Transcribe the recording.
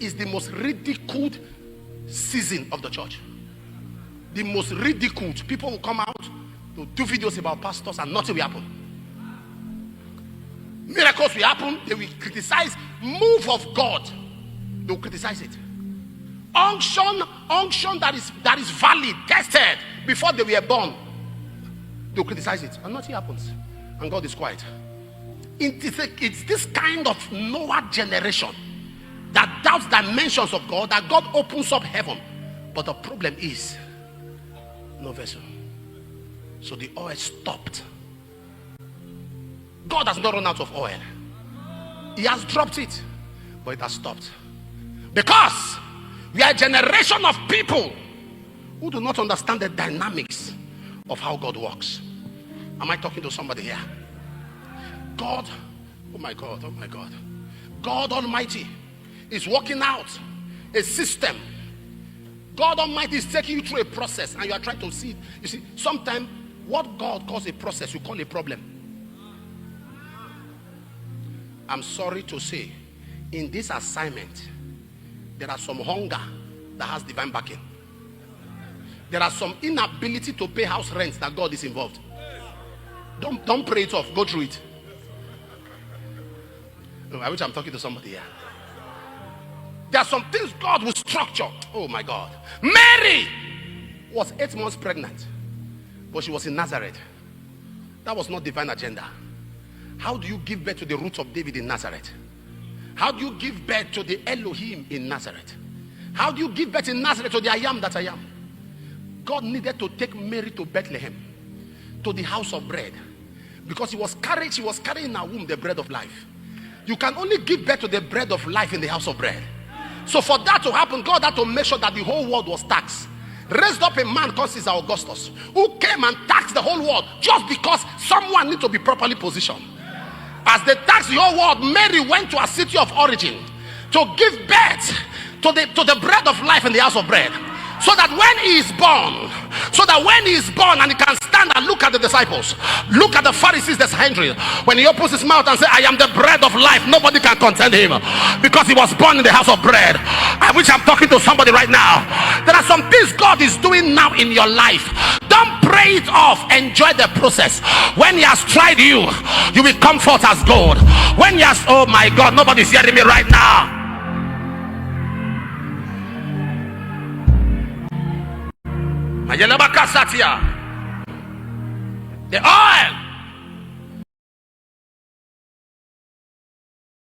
is the most ridiculed season of the church. The most ridiculed. People will come out to do videos about pastors and nothing will happen. Miracles will happen. They will criticize move of God. They will criticize it. Unction that is valid, tested before they were born. They will criticize it and nothing happens. And God is quiet. It's this kind of Noah generation that doubts dimensions of God, that God opens up heaven. But the problem is no vessel. So the oil stopped. God has not run out of oil. He has dropped it, but it has stopped. Because we are a generation of people who do not understand the dynamics of how God works. Am I talking to somebody here? God, oh my God, God Almighty is working out a system. God Almighty is taking you through a process and you are trying to see. You see, sometimes what God calls a process, you call a problem. I'm sorry to say, in this assignment, there are some hunger that has divine backing. There are some inability to pay house rent that God is involved. Don't pray it off. Go through it. No, I wish I'm talking to somebody here. There are some things God will structure. Oh my God. Mary was 8 months pregnant, but she was in Nazareth. That was not divine agenda. How do you give birth to the roots of David in Nazareth? How do you give birth to the Elohim in Nazareth? How do you give birth in Nazareth to the I am that I am? God needed to take Mary to Bethlehem, to the house of bread, because she was carrying in her womb the bread of life. You can only give birth to the bread of life in the house of bread. So for that to happen, God had to make sure that the whole world was taxed. Raised up a man called Caesar Augustus, who came and taxed the whole world just because someone needs to be properly positioned. As they taxed the whole world, Mary went to her city of origin to give birth to the bread of life in the house of bread. So that when he is born and he can stand and look at the disciples, look at the Pharisees, the Sanhedrin, when he opens his mouth and says, I am the bread of life, nobody can contend him because he was born in the house of bread. I wish I'm talking to somebody right now. There are some things God is doing now in your life. Don't pray it off. Enjoy the process. When he has tried you, you will come forth as gold. When he has, oh my God, nobody's hearing me right now. The oil